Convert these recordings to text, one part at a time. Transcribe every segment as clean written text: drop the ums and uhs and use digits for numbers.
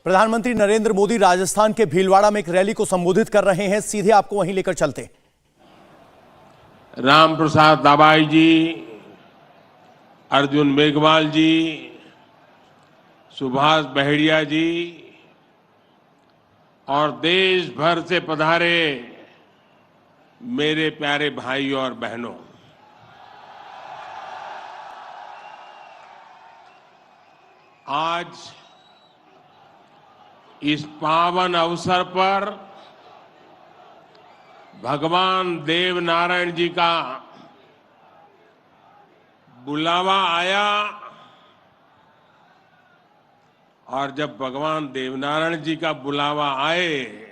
प्रधानमंत्री नरेंद्र मोदी राजस्थान के भीलवाड़ा में एक रैली को संबोधित कर रहे हैं। सीधे आपको वहीं लेकर चलते। राम प्रसाद दाबाई जी, अर्जुन मेघवाल जी, सुभाष बहेड़िया जी और देश भर से पधारे मेरे प्यारे भाई और बहनों, आज इस पावन अवसर पर भगवान देव नारायण जी का बुलावा आया और जब भगवान देवनारायण जी का बुलावा आए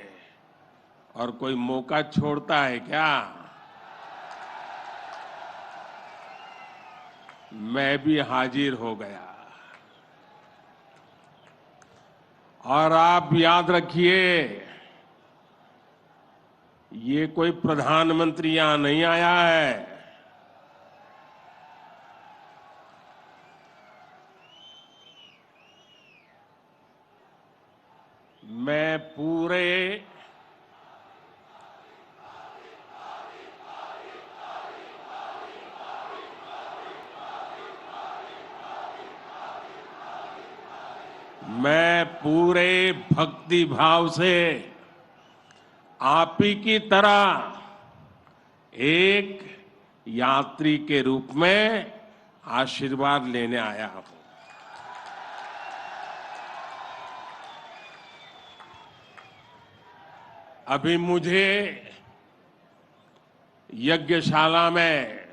और कोई मौका छोड़ता है क्या? मैं भी हाजिर हो गया। और आप याद रखिए, ये कोई प्रधानमंत्री यहां नहीं आया है। मैं पूरे भक्ति भाव से आप ही की तरह एक यात्री के रूप में आशीर्वाद लेने आया हूं। अभी मुझे यज्ञशाला में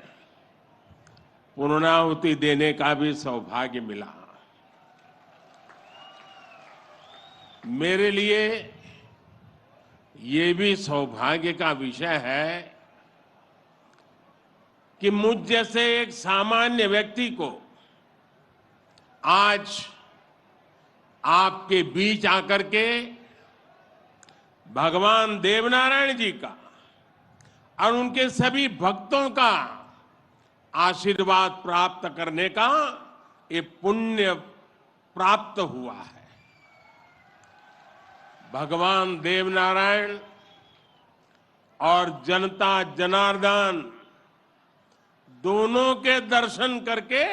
पूर्णाहुति देने का भी सौभाग्य मिला। मेरे लिए ये भी सौभाग्य का विषय है कि मुझ जैसे एक सामान्य व्यक्ति को आज आपके बीच आकर के भगवान देवनारायण जी का और उनके सभी भक्तों का आशीर्वाद प्राप्त करने का ये पुण्य प्राप्त हुआ है। भगवान देवनारायण और जनता जनार्दन दोनों के दर्शन करके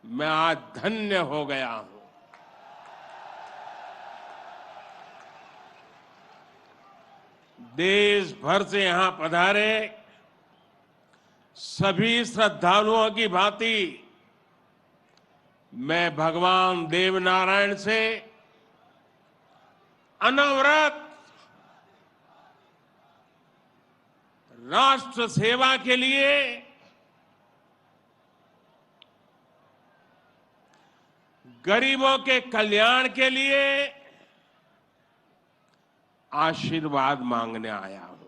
मैं आज धन्य हो गया हूं। देश भर से यहां पधारे सभी श्रद्धालुओं की भांति मैं भगवान देवनारायण से अनवरत राष्ट्र सेवा के लिए गरीबों के कल्याण के लिए आशीर्वाद मांगने आया हूं।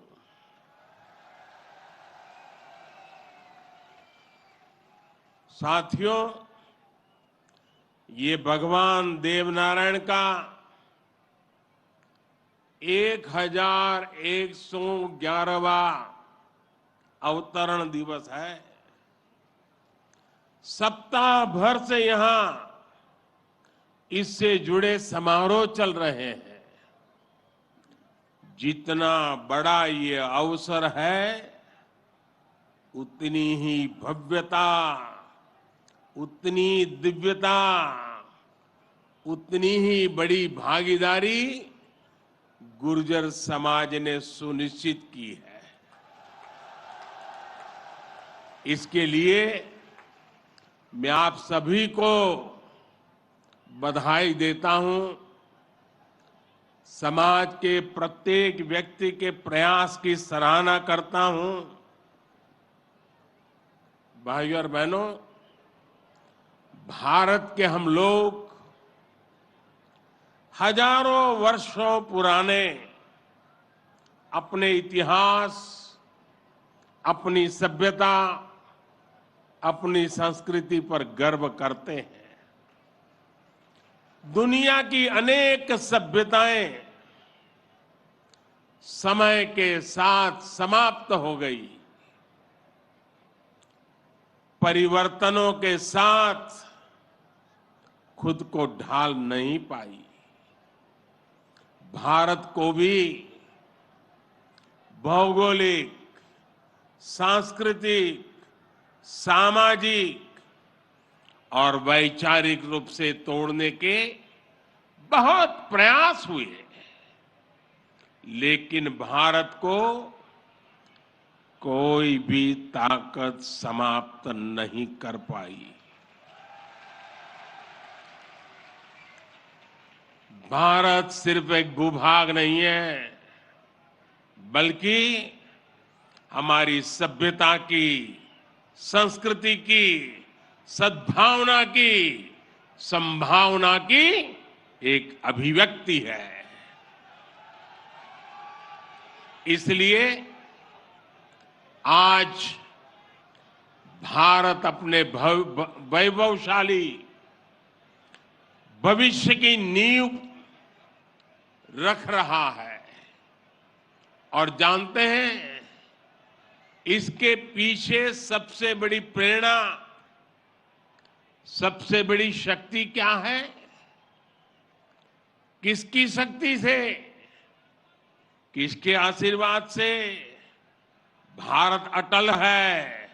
साथियों, ये भगवान देवनारायण का 1111वां अवतरण दिवस है। सप्ताह भर से यहां इससे जुड़े समारोह चल रहे हैं। जितना बड़ा ये अवसर है, उतनी ही भव्यता, उतनी दिव्यता, उतनी ही बड़ी भागीदारी गुर्जर समाज ने सुनिश्चित की है। इसके लिए मैं आप सभी को बधाई देता हूं। समाज के प्रत्येक व्यक्ति के प्रयास की सराहना करता हूं। भाइयों और बहनों, भारत के हम लोग हजारों वर्षों पुराने अपने इतिहास, अपनी सभ्यता, अपनी संस्कृति पर गर्व करते हैं। दुनिया की अनेक सभ्यताएं समय के साथ समाप्त हो गई। परिवर्तनों के साथ खुद को ढाल नहीं पाई। भारत को भी भौगोलिक, सांस्कृतिक, सामाजिक और वैचारिक रूप से तोड़ने के बहुत प्रयास हुए, लेकिन भारत को कोई भी ताकत समाप्त नहीं कर पाई। भारत सिर्फ एक भूभाग नहीं है, बल्कि हमारी सभ्यता की, संस्कृति की, सद्भावना की, संभावना की एक अभिव्यक्ति है। इसलिए आज भारत अपने वैभवशाली भविष्य की नींव रख रहा है और जानते हैं इसके पीछे सबसे बड़ी प्रेरणा, सबसे बड़ी शक्ति क्या है? किसकी शक्ति से, किसके आशीर्वाद से? भारत अटल है,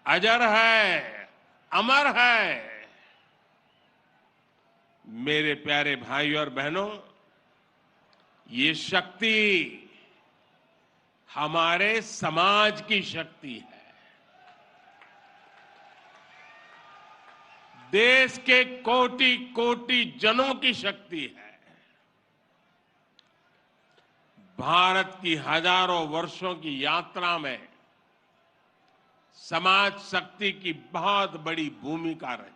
अजर है, अमर है। मेरे प्यारे भाई और बहनों, ये शक्ति हमारे समाज की शक्ति है, देश के कोटि कोटि जनों की शक्ति है। भारत की हजारों वर्षों की यात्रा में समाज शक्ति की बहुत बड़ी भूमिका रही है।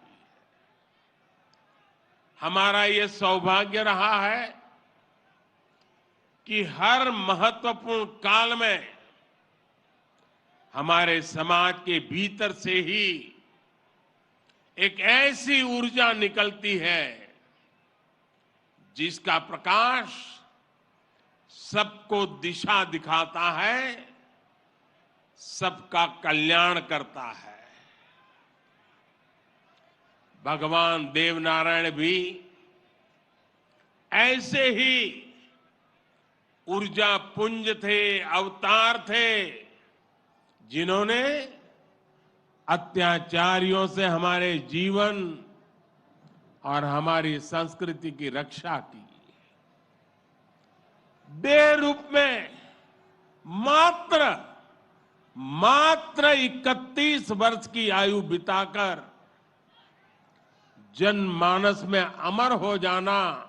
हमारा ये सौभाग्य रहा है कि हर महत्वपूर्ण काल में हमारे समाज के भीतर से ही एक ऐसी ऊर्जा निकलती है जिसका प्रकाश सबको दिशा दिखाता है, सबका कल्याण करता है। भगवान देवनारायण भी ऐसे ही ऊर्जा पुंज थे, अवतार थे, जिन्होंने अत्याचारियों से हमारे जीवन और हमारी संस्कृति की रक्षा की। देह रूप में मात्र 31 वर्ष की आयु बिताकर जनमानस में अमर हो जाना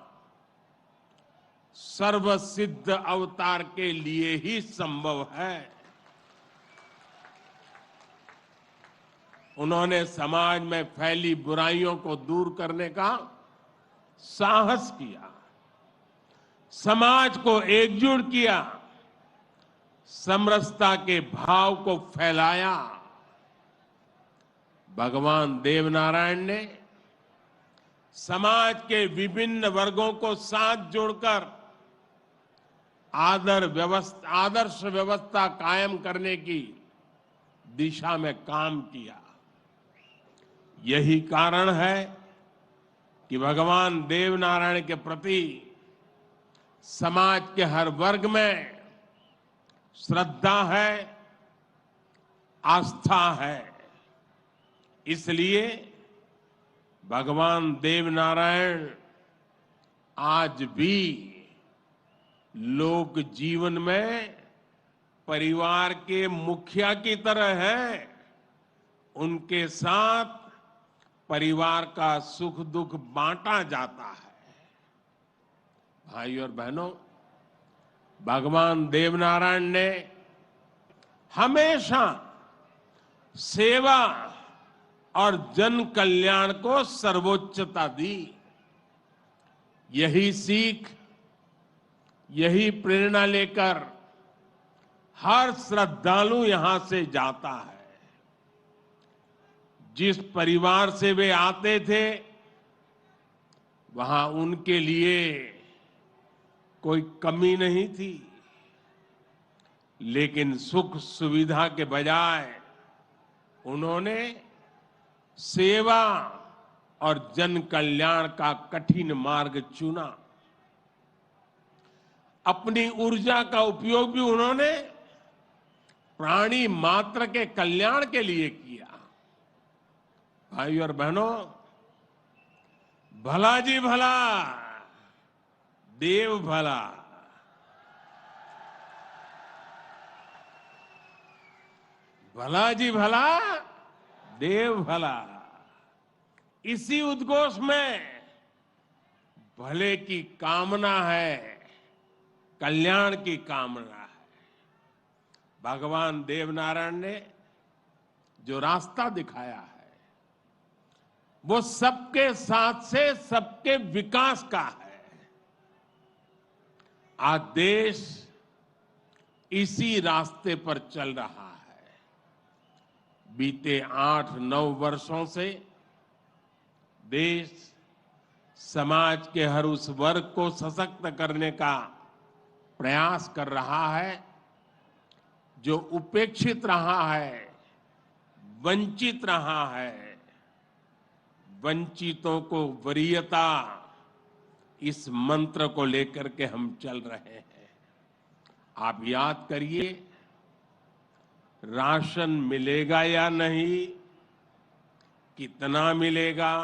सर्वसिद्ध अवतार के लिए ही संभव है। उन्होंने समाज में फैली बुराइयों को दूर करने का साहस किया, समाज को एकजुट किया, समरसता के भाव को फैलाया। भगवान देवनारायण ने समाज के विभिन्न वर्गों को साथ जोड़कर आदर्श व्यवस्था कायम करने की दिशा में काम किया। यही कारण है कि भगवान देवनारायण के प्रति समाज के हर वर्ग में श्रद्धा है, आस्था है। इसलिए भगवान देवनारायण आज भी लोक जीवन में परिवार के मुखिया की तरह हैं। उनके साथ परिवार का सुख दुख बांटा जाता है। भाई और बहनों, भगवान देवनारायण ने हमेशा सेवा और जन कल्याण को सर्वोच्चता दी। यही सीख, यही प्रेरणा लेकर हर श्रद्धालु यहां से जाता है। जिस परिवार से वे आते थे, वहां उनके लिए कोई कमी नहीं थी, लेकिन सुख सुविधा के बजाय उन्होंने सेवा और जन कल्याण का कठिन मार्ग चुना। अपनी ऊर्जा का उपयोग भी उन्होंने प्राणी मात्र के कल्याण के लिए किया। भाई और बहनों, भला जी भला, देव भला। भला जी भला, देव भला। इसी उद्घोष में भले की कामना है, कल्याण की कामना है। भगवान देवनारायण ने जो रास्ता दिखाया है वो सबके साथ से सबके विकास का है। आज देश इसी रास्ते पर चल रहा है। बीते 8-9 वर्षों से देश समाज के हर उस वर्ग को सशक्त करने का प्रयास कर रहा है जो उपेक्षित रहा है, वंचित रहा है। वंचितों को वरीयता, इस मंत्र को लेकर के हम चल रहे हैं। आप याद करिए, राशन मिलेगा या नहीं, कितना मिलेगा,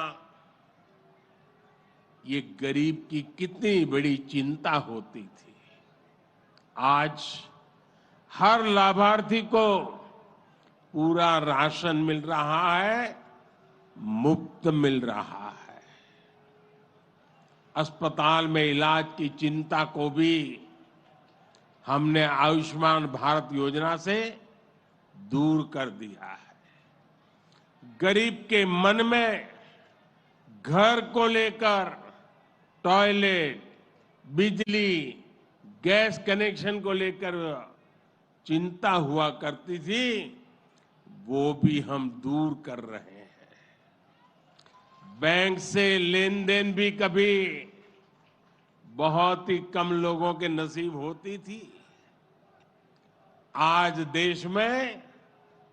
ये गरीब की कितनी बड़ी चिंता होती थी। आज हर लाभार्थी को पूरा राशन मिल रहा है, मुफ्त मिल रहा है। अस्पताल में इलाज की चिंता को भी हमने आयुष्मान भारत योजना से दूर कर दिया है। गरीब के मन में घर को लेकर टॉयलेट, बिजली, गैस कनेक्शन को लेकर चिंता हुआ करती थी, वो भी हम दूर कर रहे हैं। बैंक से लेन देन भी कभी बहुत ही कम लोगों के नसीब होती थी। आज देश में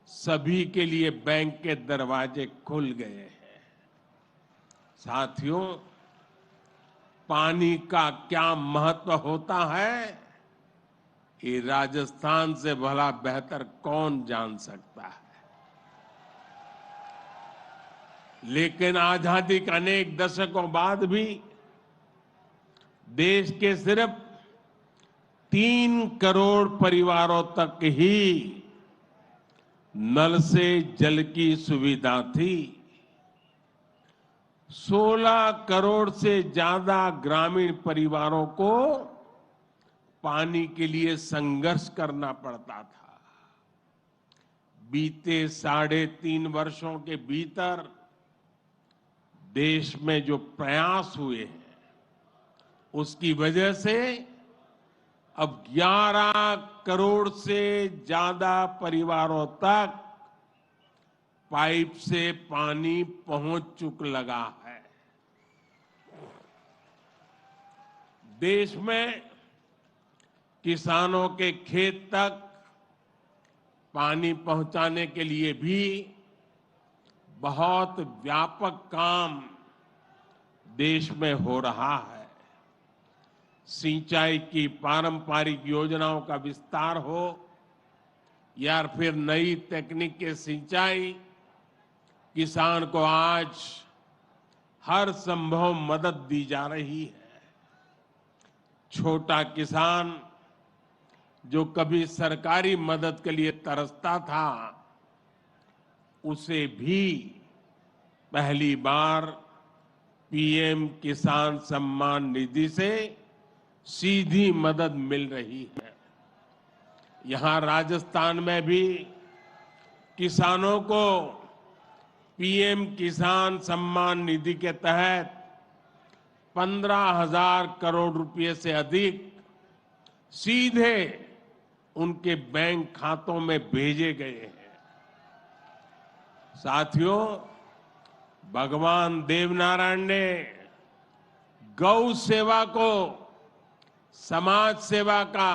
सभी के लिए बैंक के दरवाजे खुल गए हैं। साथियों, पानी का क्या महत्व होता है, ये राजस्थान से भला बेहतर कौन जान सकता है। लेकिन आजादी के अनेक दशकों बाद भी देश के सिर्फ 3 करोड़ परिवारों तक ही नल से जल की सुविधा थी। 16 करोड़ से ज्यादा ग्रामीण परिवारों को पानी के लिए संघर्ष करना पड़ता था। बीते 3.5 वर्षों के भीतर देश में जो प्रयास हुए हैं, उसकी वजह से अब 11 करोड़ से ज्यादा परिवारों तक पाइप से पानी पहुंच चुक लगा है। देश में किसानों के खेत तक पानी पहुंचाने के लिए भी बहुत व्यापक काम देश में हो रहा है। सिंचाई की पारंपरिक योजनाओं का विस्तार हो या फिर नई तकनीक के सिंचाई, किसान को आज हर संभव मदद दी जा रही है। छोटा किसान जो कभी सरकारी मदद के लिए तरसता था, उसे भी पहली बार पीएम किसान सम्मान निधि से सीधी मदद मिल रही है। यहां राजस्थान में भी किसानों को पीएम किसान सम्मान निधि के तहत 15,000 करोड़ रुपए से अधिक सीधे उनके बैंक खातों में भेजे गए हैं। साथियों, भगवान देवनारायण ने गौ सेवा को समाज सेवा का,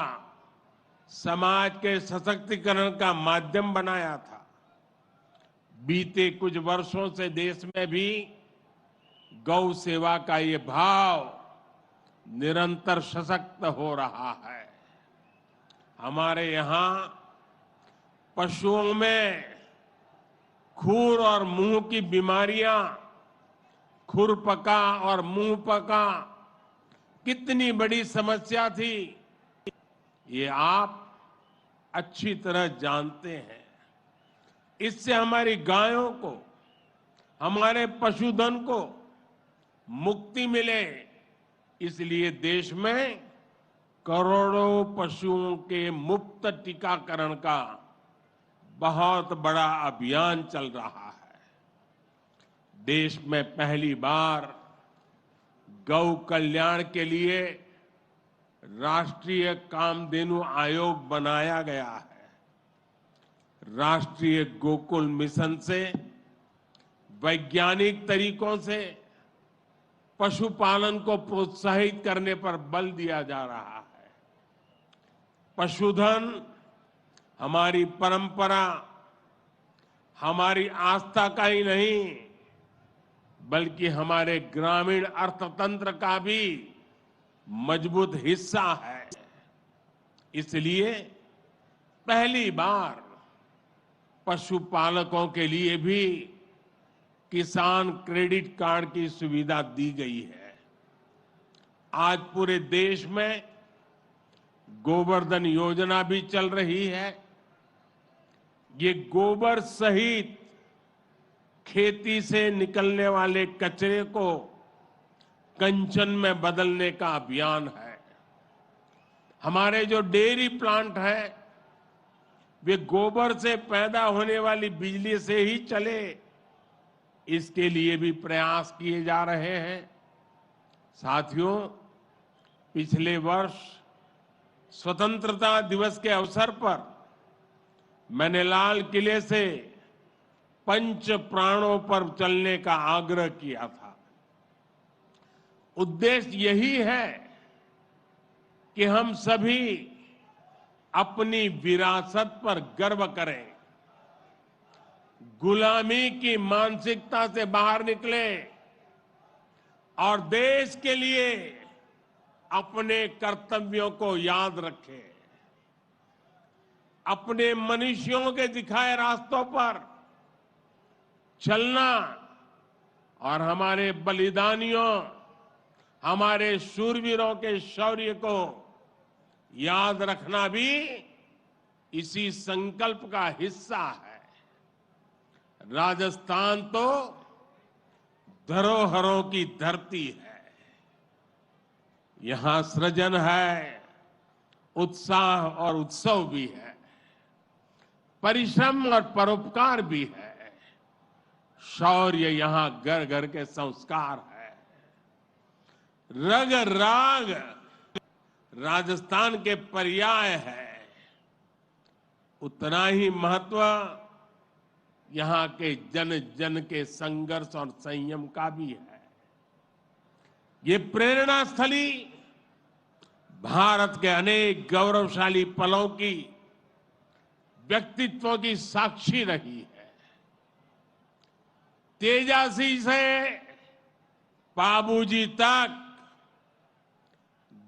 समाज के सशक्तिकरण का माध्यम बनाया था। बीते कुछ वर्षों से देश में भी गौ सेवा का ये भाव निरंतर सशक्त हो रहा है। हमारे यहाँ पशुओं में खुर और मुंह की बीमारियां, खुरपका और मुंह पका कितनी बड़ी समस्या थी, ये आप अच्छी तरह जानते हैं। इससे हमारी गायों को, हमारे पशुधन को मुक्ति मिले, इसलिए देश में करोड़ों पशुओं के मुफ्त टीकाकरण का बहुत बड़ा अभियान चल रहा है। देश में पहली बार गौ कल्याण के लिए राष्ट्रीय कामधेनु आयोग बनाया गया है। राष्ट्रीय गोकुल मिशन से वैज्ञानिक तरीकों से पशुपालन को प्रोत्साहित करने पर बल दिया जा रहा है। पशुधन हमारी परंपरा, हमारी आस्था का ही नहीं, बल्कि हमारे ग्रामीण अर्थतंत्र का भी मजबूत हिस्सा है। इसलिए पहली बार पशुपालकों के लिए भी किसान क्रेडिट कार्ड की सुविधा दी गई है। आज पूरे देश में गोवर्धन योजना भी चल रही है। ये गोबर सहित खेती से निकलने वाले कचरे को कंचन में बदलने का अभियान है। हमारे जो डेयरी प्लांट है, वे गोबर से पैदा होने वाली बिजली से ही चले, इसके लिए भी प्रयास किए जा रहे हैं। साथियों, पिछले वर्ष स्वतंत्रता दिवस के अवसर पर मैंने लाल किले से पंच प्राणों पर चलने का आग्रह किया था। उद्देश्य यही है कि हम सभी अपनी विरासत पर गर्व करें, गुलामी की मानसिकता से बाहर निकले और देश के लिए अपने कर्तव्यों को याद रखें। अपने मनुष्यों के दिखाए रास्तों पर चलना और हमारे बलिदानियों, हमारे शूरवीरों के शौर्य को याद रखना भी इसी संकल्प का हिस्सा है। राजस्थान तो धरोहरों की धरती है। यहां सृजन है, उत्साह और उत्सव भी है, परिश्रम और परोपकार भी है। शौर्य यहां घर घर के संस्कार है। रग राग राजस्थान के पर्याय है। उतना ही महत्व यहां के जन जन के संघर्ष और संयम का भी है। ये प्रेरणा स्थली भारत के अनेक गौरवशाली पलों की, व्यक्तित्वों की साक्षी रही है। तेजासी से बाबूजी तक,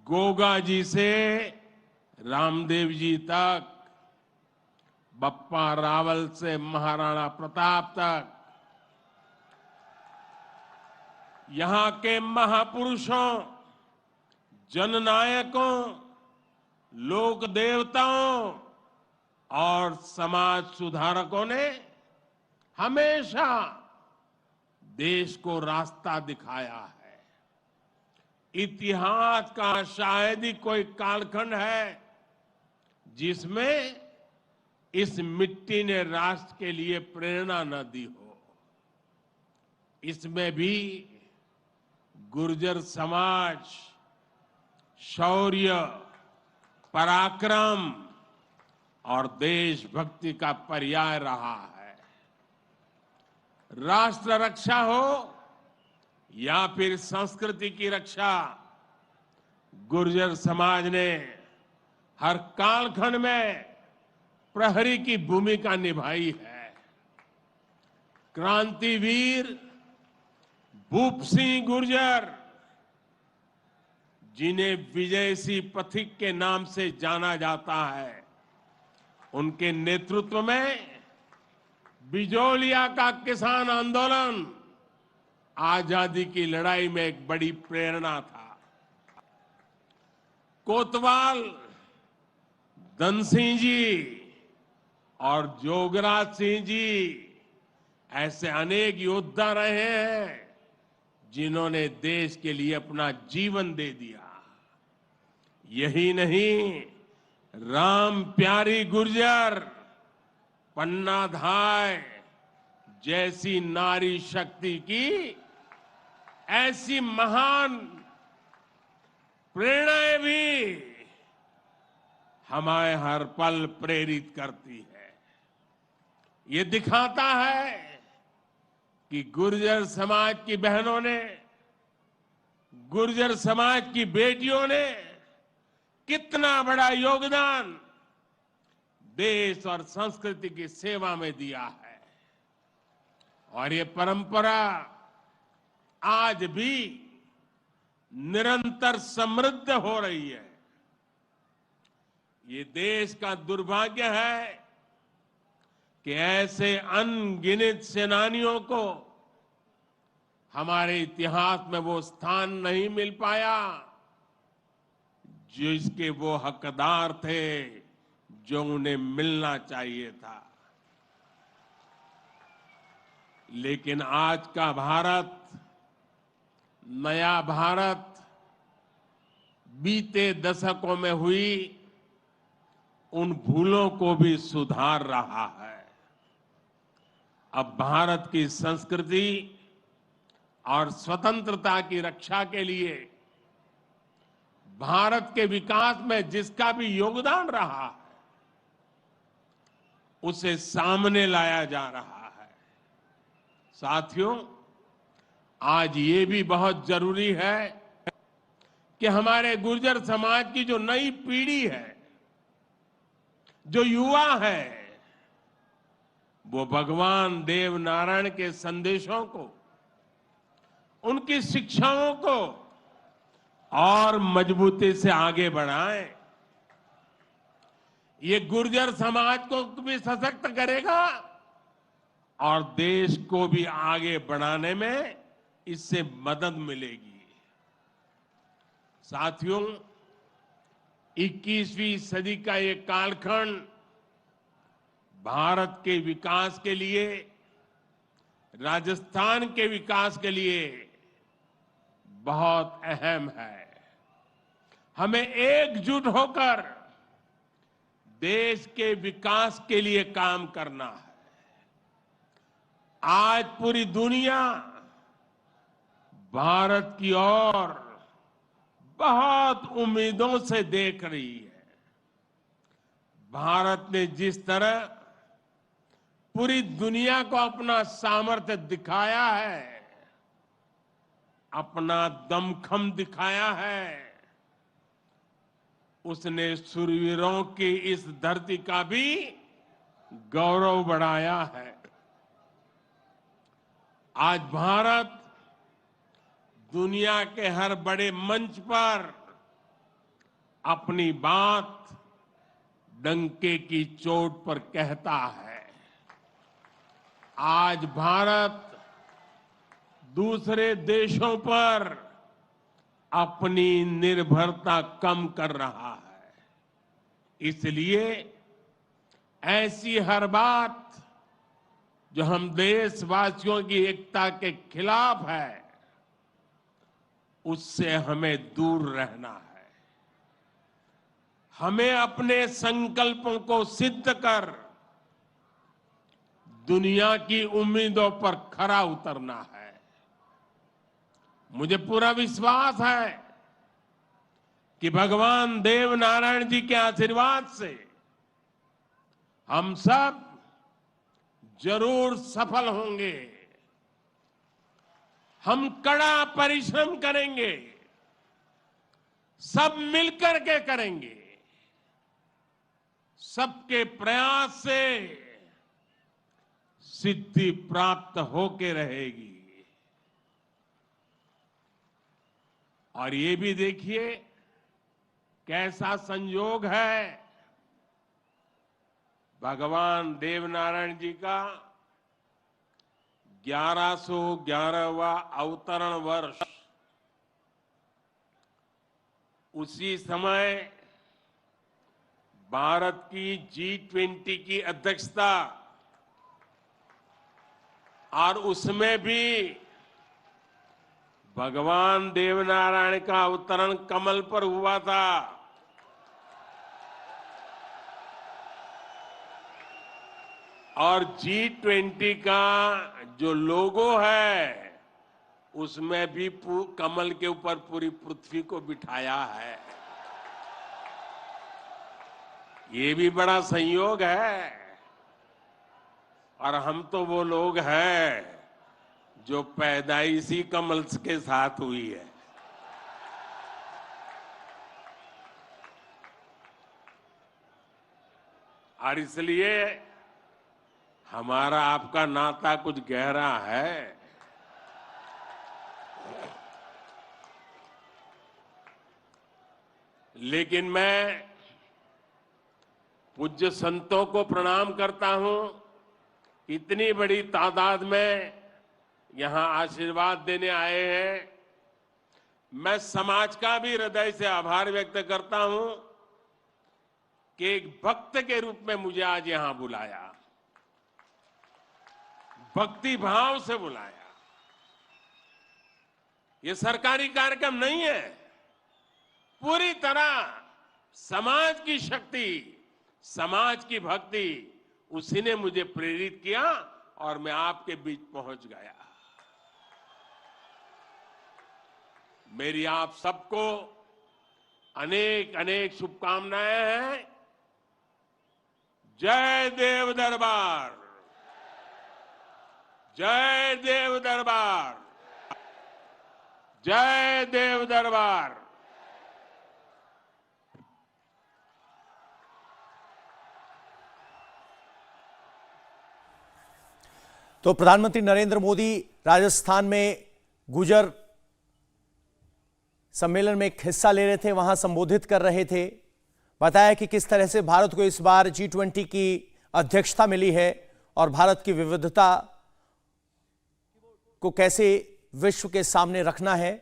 गोगा जी से रामदेव जी तक, बप्पा रावल से महाराणा प्रताप तक, यहां के महापुरुषों, जननायकों, लोक देवताओं और समाज सुधारकों ने हमेशा देश को रास्ता दिखाया है। इतिहास का शायद ही कोई कालखंड है जिसमें इस मिट्टी ने राष्ट्र के लिए प्रेरणा न दी हो। इसमें भी गुर्जर समाज शौर्य, पराक्रम और देशभक्ति का पर्याय रहा है। राष्ट्र रक्षा हो या फिर संस्कृति की रक्षा, गुर्जर समाज ने हर कालखंड में प्रहरी की भूमिका निभाई है। क्रांतिवीर भूप सिंह गुर्जर जिन्हें विजय सिंह पथिक के नाम से जाना जाता है, उनके नेतृत्व में बिजोलिया का किसान आंदोलन आजादी की लड़ाई में एक बड़ी प्रेरणा था। कोतवाल धन सिंह जी और जोगराज सिंह जी ऐसे अनेक योद्धा रहे हैं जिन्होंने देश के लिए अपना जीवन दे दिया। यही नहीं, राम प्यारी गुर्जर, पन्ना धाय जैसी नारी शक्ति की ऐसी महान प्रेरणाएं भी हमें हर पल प्रेरित करती है। ये दिखाता है कि गुर्जर समाज की बहनों ने, गुर्जर समाज की बेटियों ने कितना बड़ा योगदान देश और संस्कृति की सेवा में दिया है। और ये परंपरा आज भी निरंतर समृद्ध हो रही है। ये देश का दुर्भाग्य है कि ऐसे अनगिनत सेनानियों को हमारे इतिहास में वो स्थान नहीं मिल पाया जिसके वो हकदार थे, जो उन्हें मिलना चाहिए था। लेकिन आज का भारत, नया भारत, बीते दशकों में हुई उन भूलों को भी सुधार रहा है। अब भारत की संस्कृति और स्वतंत्रता की रक्षा के लिए भारत के विकास में जिसका भी योगदान रहा है, उसे सामने लाया जा रहा है। साथियों, आज ये भी बहुत जरूरी है कि हमारे गुर्जर समाज की जो नई पीढ़ी है, जो युवा है, वो भगवान देव नारायण के संदेशों को, उनकी शिक्षाओं को और मजबूती से आगे बढ़ाएं। ये गुर्जर समाज को भी सशक्त करेगा और देश को भी आगे बढ़ाने में इससे मदद मिलेगी। साथियों, 21वीं सदी का ये कालखंड भारत के विकास के लिए, राजस्थान के विकास के लिए बहुत अहम है। हमें एकजुट होकर देश के विकास के लिए काम करना है। आज पूरी दुनिया भारत की ओर बहुत उम्मीदों से देख रही है। भारत ने जिस तरह पूरी दुनिया को अपना सामर्थ्य दिखाया है, अपना दमखम दिखाया है, उसने शूरवीरों की इस धरती का भी गौरव बढ़ाया है। आज भारत दुनिया के हर बड़े मंच पर अपनी बात डंके की चोट पर कहता है। आज भारत दूसरे देशों पर अपनी निर्भरता कम कर रहा है। इसलिए ऐसी हर बात जो हम देशवासियों की एकता के खिलाफ है, उससे हमें दूर रहना है। हमें अपने संकल्पों को सिद्ध कर दुनिया की उम्मीदों पर खरा उतरना है। मुझे पूरा विश्वास है कि भगवान देव नारायण जी के आशीर्वाद से हम सब जरूर सफल होंगे। हम कड़ा परिश्रम करेंगे, सब मिलकर के करेंगे। सबके प्रयास से सिद्धि प्राप्त होके रहेगी। और ये भी देखिए कैसा संयोग है, भगवान देवनारायण जी का 1111वां अवतरण वर्ष, उसी समय भारत की G20 की अध्यक्षता, और उसमें भी भगवान देवनारायण का अवतरण कमल पर हुआ था। और G20 का जो लोगो है उसमें भी कमल के ऊपर पूरी पृथ्वी को बिठाया है। ये भी बड़ा संयोग है। और हम तो वो लोग हैं जो पैदाइशी कमल के साथ हुई है। और इसलिए हमारा आपका नाता कुछ गहरा है। लेकिन मैं पूज्य संतों को प्रणाम करता हूं, इतनी बड़ी तादाद में यहां आशीर्वाद देने आए हैं। मैं समाज का भी हृदय से आभार व्यक्त करता हूं कि एक भक्त के रूप में मुझे आज यहां बुलाया, भक्ति भाव से बुलाया। ये सरकारी कार्यक्रम नहीं है, पूरी तरह समाज की शक्ति, समाज की भक्ति, उसी ने मुझे प्रेरित किया और मैं आपके बीच पहुंच गया। मेरी आप सबको अनेक अनेक शुभकामनाएं हैं। जय देव दरबार, जय देव दरबार, जय देव दरबार। तो प्रधानमंत्री नरेंद्र मोदी राजस्थान में गुजर सम्मेलन में एक हिस्सा ले रहे थे, वहां संबोधित कर रहे थे। बताया कि किस तरह से भारत को इस बार G20 की अध्यक्षता मिली है और भारत की विविधता को कैसे विश्व के सामने रखना है,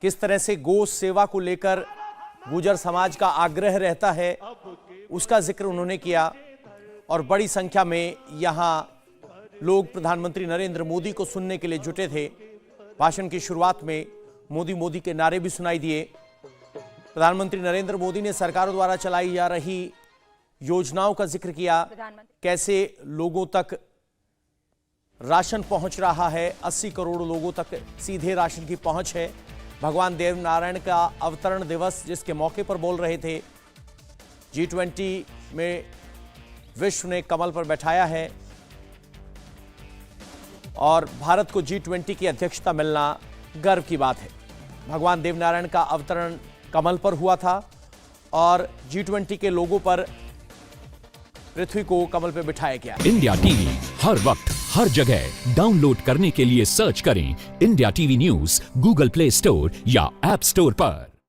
किस तरह से गौ सेवा को लेकर गुजर समाज का आग्रह रहता है, उसका जिक्र उन्होंने किया। और बड़ी संख्या में यहां लोग प्रधानमंत्री नरेंद्र मोदी को सुनने के लिए जुटे थे। भाषण की शुरुआत में मोदी मोदी के नारे भी सुनाई दिए। प्रधानमंत्री नरेंद्र मोदी ने सरकारों द्वारा चलाई जा रही योजनाओं का जिक्र किया, कैसे लोगों तक राशन पहुंच रहा है, 80 करोड़ लोगों तक सीधे राशन की पहुंच है। भगवान देवनारायण का अवतरण दिवस जिसके मौके पर बोल रहे थे, G20 में विश्व ने कमल पर बैठाया है और भारत को G20 की अध्यक्षता मिलना गर्व की बात है। भगवान देवनारायण का अवतरण कमल पर हुआ था और G20 के लोगों पर पृथ्वी को कमल पर बिठाया गया। इंडिया टीवी हर वक्त हर जगह डाउनलोड करने के लिए सर्च करें India TV news Google play store या ऐप स्टोर पर।